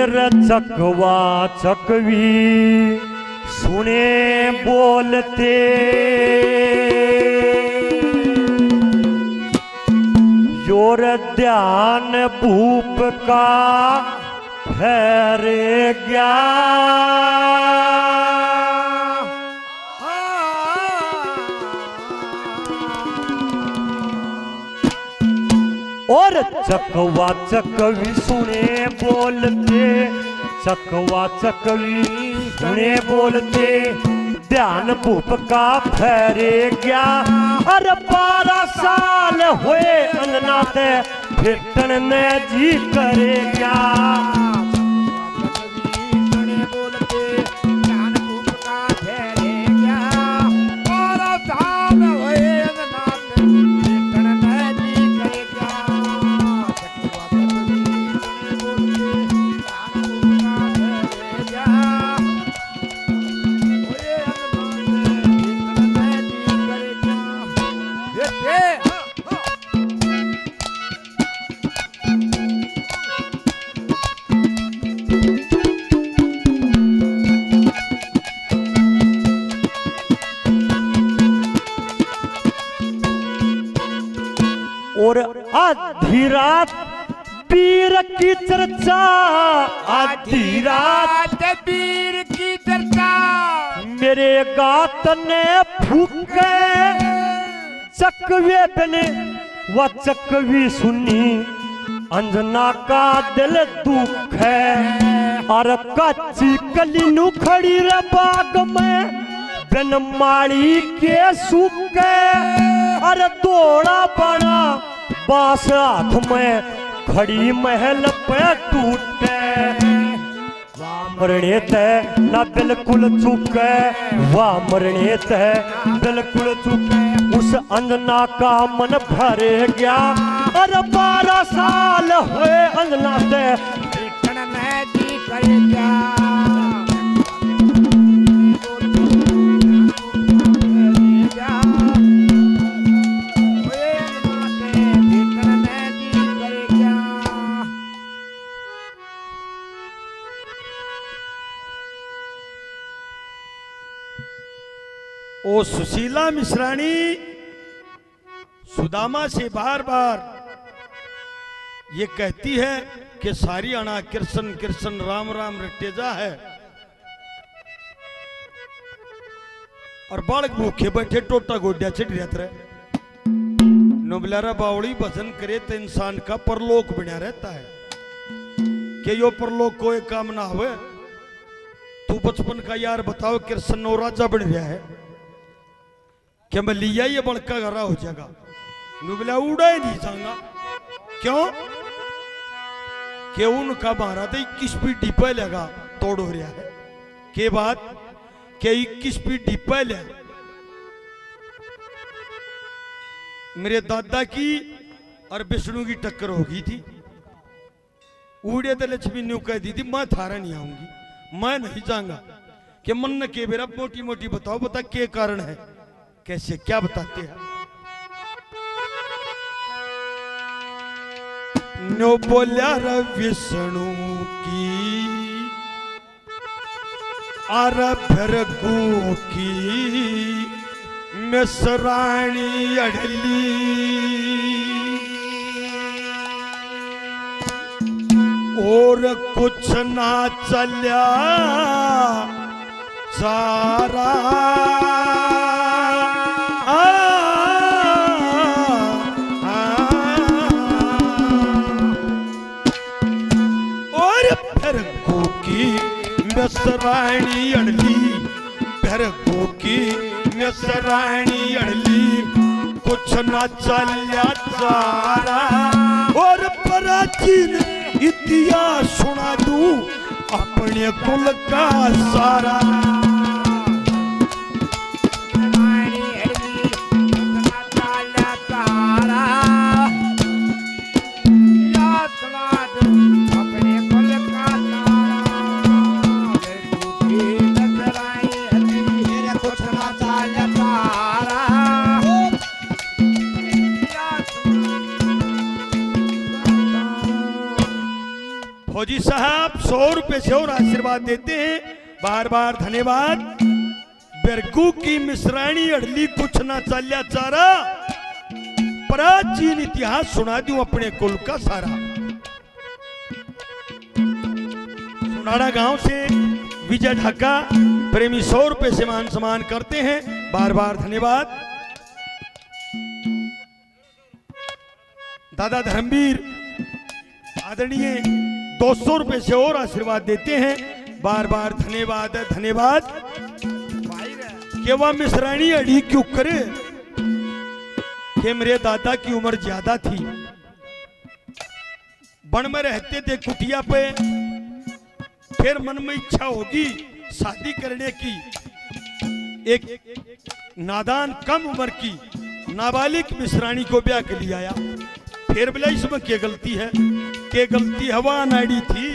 चकवा चकवी सुने बोलते, योर ध्यान भूप का ठहरे गया। और चकवा चकवी सुने बोलते, चकवा चकवी सुने बोलते, ध्यान भूप का फेरे गया। अरे 12 साल हुए अंगना ते फिटन ने जी करे गया। और आधी रात पीर की चर्चा, आधी रात पीर की चर्चा, मेरे गात ने फूके चकवे बने व चकवी सुनी। अंजना का दिल दुख है और कच्ची कली नु खड़ी रे बाग में बिन माड़ी के सूखे। अरे दौड़ा बना बांस हाथ में खड़ी महल पे टूटे। मरने तय ना बिल्कुल चुके, वाह मरने तय बिल्कुल चुके। उस अंजना का मन भरे गया। अरे 12 साल हुए अंजना से फिटन ने जी करे गया। ओ सुशीला मिश्राणी सुदामा से बार बार ये कहती है कि सारी आना कृष्ण कृष्ण राम राम रटेजा है, और बालक भूखे बैठे टोटा गोड्या चिट रहते रहे। नोबलारा बावड़ी भजन करे तो इंसान का परलोक बना रहता है। कि यो परलोक कोई काम ना हुए। तू बचपन का यार बताओ कृष्ण नो राजा बन रहा है, क्या मैं लिया ये बड़का घरा हो जाएगा? नुबला उड़ा ही नहीं जाऊंगा। क्यों? कि उनका मारा तो 21 फीट डिब्बा लगा तोड़ हो रहा है। के बाद के 21 फीट डिब्बा ले मेरे दादा की और विष्णु की टक्कर हो गई थी। उड़े तो लक्ष्मी ने कह दी थी मैं थारा नहीं आऊंगी, मैं नहीं जाऊंगा। कि मन के बेरा मोटी मोटी बताओ, बता के कारण है, कैसे क्या बताते हैं? नो बोल्या रे विष्णु की आर भरगु की मिश्राणी अड़ली। और कुछ ना चल्या सारा मिश्राणी अड़ली, भरगु की मिश्राणी अड़ली। कुछ न चल्या सारा और प्राचीन इतिहास सुना दूं अपने कुल का सारा। फौजी साहब 100 रुपए से और आशीर्वाद देते हैं, बार बार धन्यवाद। बेरगू की मिश्राणी अड़ली कुछ ना चाल्या चारा, प्राचीन इतिहास सुना दूं अपने कुल का सारा। सुनाड़ा गांव से विजय ढाका प्रेमी 100 रुपए से मान सम्मान करते हैं, बार बार धन्यवाद। दादा धर्मवीर आदरणीय 200 रुपए से और आशीर्वाद देते हैं, बार बार धन्यवाद धन्यवाद। केवा मिश्राणी अड़ी क्यों करे कि मेरे दादा की उम्र ज्यादा थी, वन में रहते थे कुटिया पे, फिर मन में इच्छा होगी शादी करने की। एक नादान कम उम्र की नाबालिग मिश्राणी को ब्याह कर लिया आया। फिर बोला इसमें क्या गलती है, क्या गलती हवा नाड़ी थी।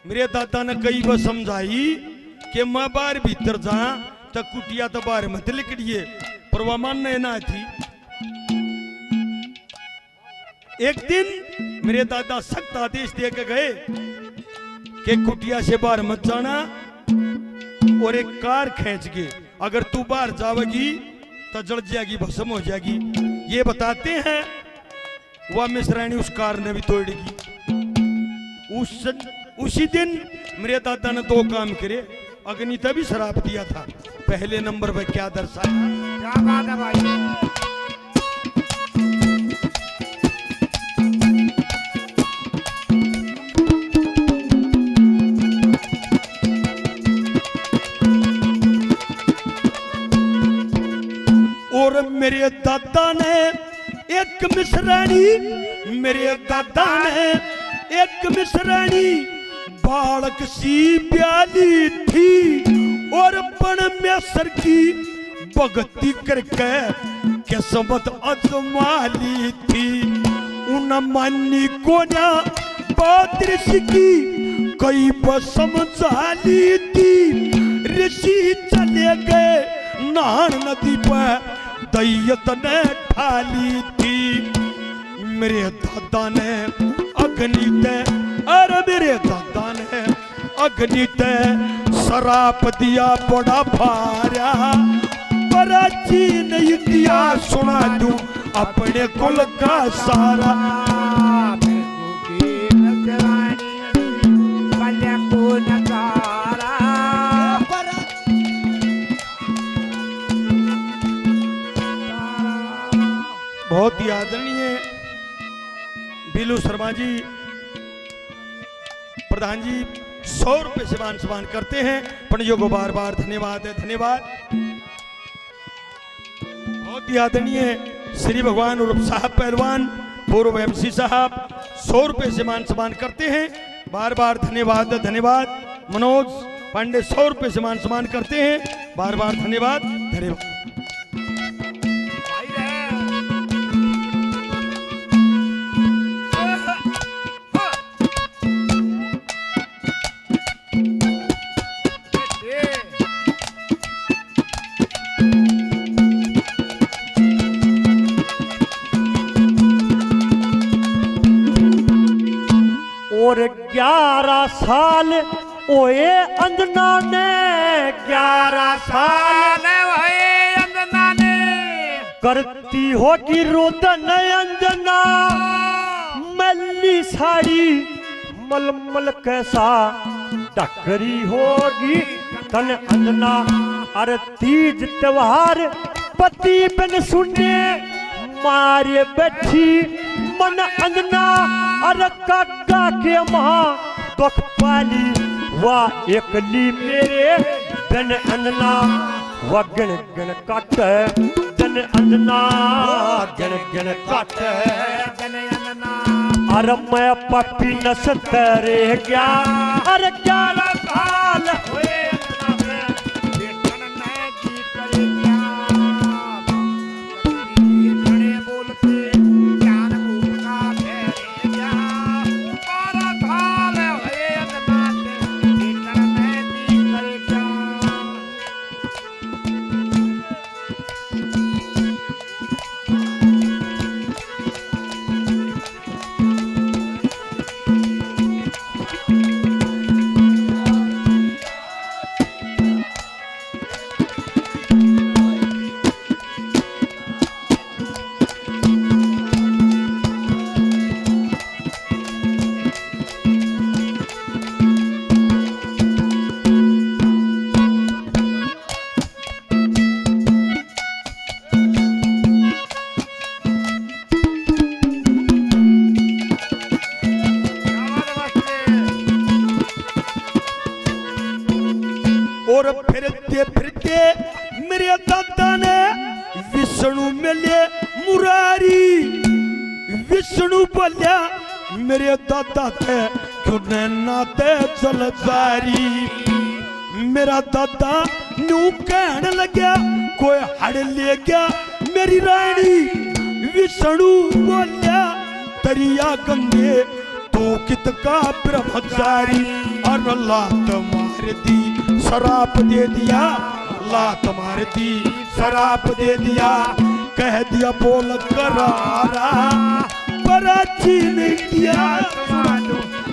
मेरे दादा ने कई बार समझाई कि मैं बाहर भीतर जा तो कुटिया तो बाहर मत निकलिए, पर वह मानने ना थी। एक दिन मेरे दादा सख्त आदेश दे के गए कि कुटिया से बाहर मत जाना, और एक कार खींच के अगर तू बाहर जावेगी तो जल जाएगी, भस्म हो जाएगी। ये बताते हैं वह मिश्राणी उस कार ने भी तोड़ेगी। उसी दिन मेरे दादा ने 2 काम करे। अग्नि तभी शराब दिया था, पहले नंबर पर क्या दर्शाया। क्या बात है भाई। और मेरे दादा ने एक मिश्राणी, मेरे दादा ने एक मिश्राणी बालक सी प्याली थी, और पण में सर की भगती करके किस्मत अजमाली थी। उन मानी को ना बात ऋषि की कई समझाली थी। ऋषि चले गए नान नदी पर, दैयत ने ठाली थी। मेरे दादा ने अग्नि ते, अरे मेरे दादा ने अग्नि ते शराप दिया बड़ा भारा। प्राचीन इतिहास सुना दूं अपने कुल का सारा। बहुत ही आदरणीय बिलू शर्मा जी प्रधान जी 100 रुपए से मान सम्मान करते हैं। पंडियों को बार बार धन्यवाद है, धन्यवाद। बहुत ही आदरणीय श्री भगवान उर्फ साहब पहलवान पूर्व MC साहब 100 रुपए से मान सम्मान करते हैं, बार बार धन्यवाद धन्यवाद। मनोज पांडे 100 रुपए से मान सम्मान करते हैं, बार बार धन्यवाद धन्यवाद। और 11 साल ओए अंजना ने, 11 साल ओए अंजना ने करती होगी रोदन अंजना। मल्ली साड़ी मलमल कैसा टकरी होगी तन अंजना। अरे तीज त्योहार पति बिन सुने मारे बैठी मन अंजना। अरे काका के महा दुख पाली वाह एकली मेरे बिन अंजना। वह गिन गिन काट दिन अंजना, गिन गिन काट। अरे मैं पपी नसत रह गया। अरे 11 साल हुए और फिरते फिरते मेरे दादा ने विष्णु मिले मुरारी। विष्णु बोलिया मेरे दादा थे क्यों नाते चल जारी। मेरा दादा न्यू कहने लग्या कोई हड़ ले गया मेरी रानी। विष्णु बोलिया दरिया गंगे तो कित का ब्रह्मचारी। और लात मार दी शराप दे दिया, लात मार दी शराप दे दिया। कह दिया बोल करारा बराची नहीं किया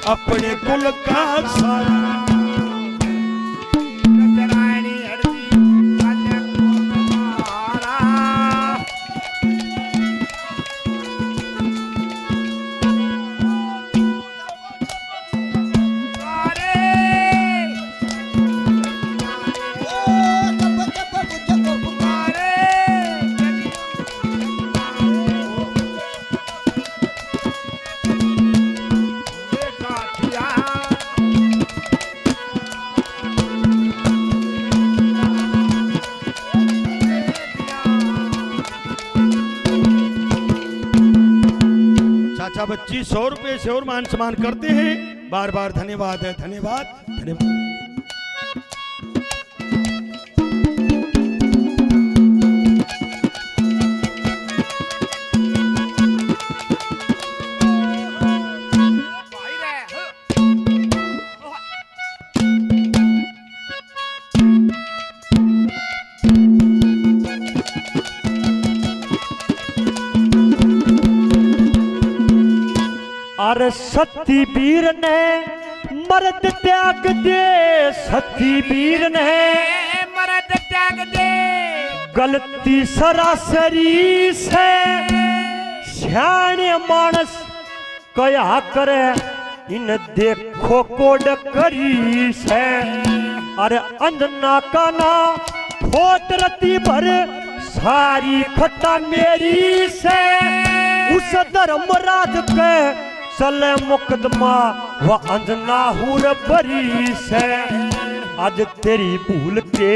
अपने कुल का सारा। चाचा बच्ची 100 रुपए से और मान सम्मान करते हैं। बार बार धन्यवाद है, धन्यवाद धन्यवाद। अरे सती वीर ने मर्द त्याग दे, सती वीर ने मर्द त्याग दे। गलती सरासरी से सियाने मानस कया करे इन देखो कोड करी से। अरे अंजना का ना फोट रती भर सारी खता मेरी से। उस धर्मराज के चले मुकदमा व अंजना हूर बरी से। आज तेरी भूल के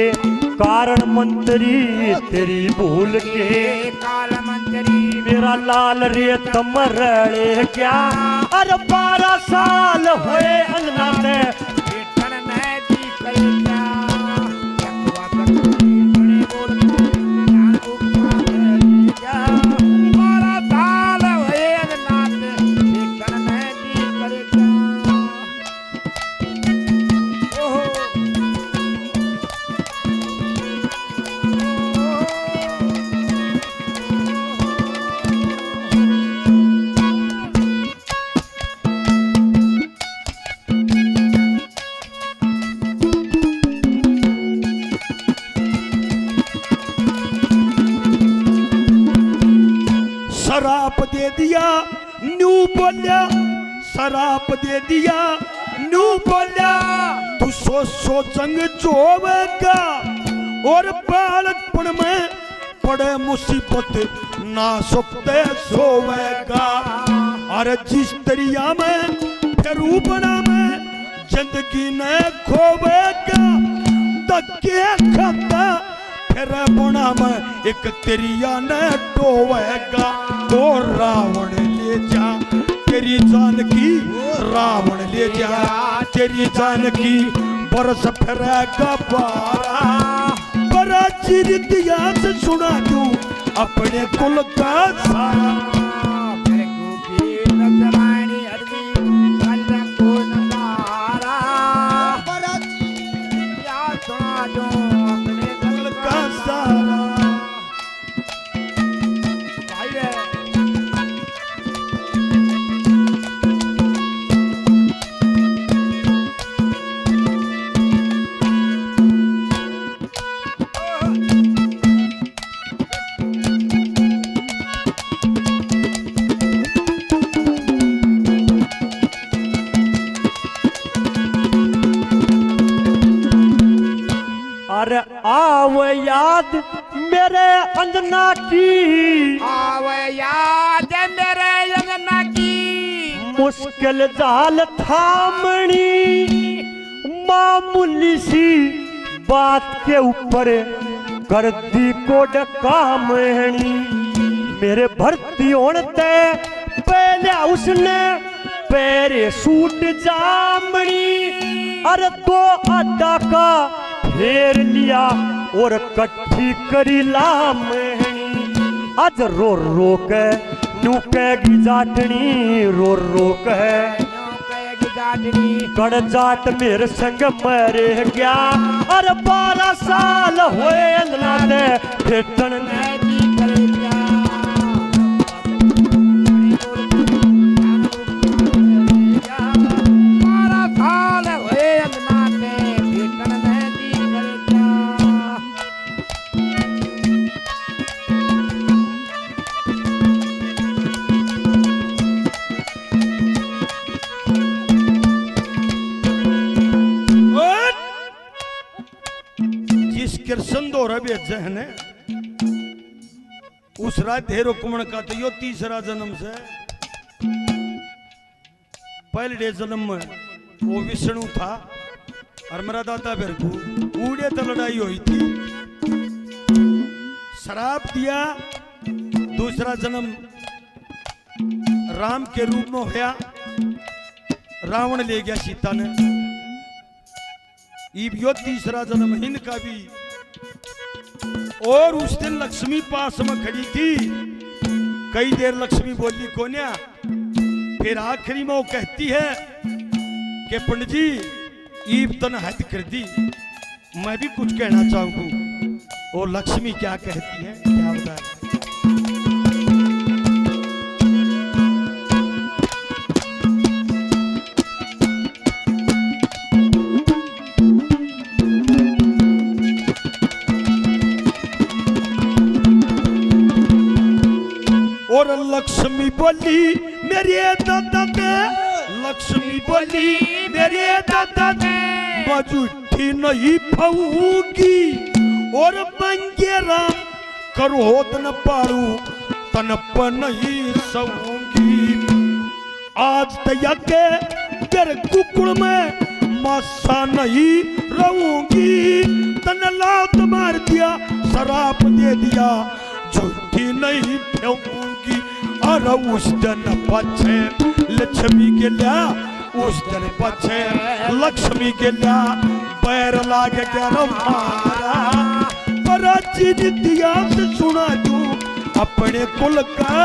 कारण मंत्री, तेरी भूल के काल मंत्री मेरा लाल रे तमरड़े क्या। अरे 12 साल हुए अंजना ने कीर्तन में जी कलिया। यकवा तकली बड़े बोल ज्ञान उपमा कलिया। 12 साल हुए अगनाथ कीर्तन में जी कलिया। ओहो शराप दे दिया न्यू बोलिया, शराप दे दिया न्यू बोलिया। तू सो जंग जोवेगा और बालकपन में पड़े मुसीबत ना सुखते सोवेगा। अरे जिस दरिया में फिर बना में जिंदगी ने खोवेगा। धक्के खाता फिर बुना में एक तेरिया ने टोवेगा। तो रावण ले जा तेरी जान की, रावण ले जा तेरी जान की। बरस फिरेगा पारा बड़ा चिर इतिहास सुना दूं अपने कुल का सारा। मेरे गोपी नजरानी हरदी कल को नजारा। बड़ा या सुना दूं अपने कुल का सारा। भाई रे अरे आव याद मेरे अंजना की, आवे याद मेरे अंगना की। मुश्किल जाल थामणी मामूली सी बात के ऊपर कर दी कोड कामहणी। मेरे भर्ती होने ते पहले उसने पैरे सूट जामनी, अरे दो अड्डा का फेर लिया और कट्ठी करी लामहणी। आज रो रो के नुकेगी जाटनी, रो रो के कड़ जाट मेरे संग मरे गया। अरे 12 साल हुए अंदना फेटन संदोरा भी जहन है उस रात ढेरो कुमण का तो यो तीसरा जन्म से पहले जन्म में वो विष्णु था और मेरा दादा बिरगू ऊड़े तो लड़ाई हुई थी, शराब दिया। दूसरा जन्म राम के रूप में होया, रावण ले गया सीता ने। यो तीसरा जन्म हिंद का भी। और उस दिन लक्ष्मी पास में खड़ी थी, कई देर लक्ष्मी बोली कोन्या, फिर आखिरी में वो कहती है कि पंडित जी ईब तन हद कर दी, मैं भी कुछ कहना चाहूँ। और लक्ष्मी क्या कहती है क्या बताए। और लक्ष्मी बोली मेरे दादा दे, लक्ष्मी बोली मेरे दादा दे, मजूठी नहीं पाऊंगी और मंगे राम करोद न पारू तन पर नहीं सहूंगी। आज तया के तेरे कुकुड़ में मासा नहीं रहूंगी, तन लात मार दिया शराब दे दिया झूठी नहीं फेंकूंगी। और उस दिन पछे लक्ष्मी के लिया, उस दिन पछे लक्ष्मी के लिया पैर लाग गया मारा। पर चीज दिया सुना दूं अपने कुल का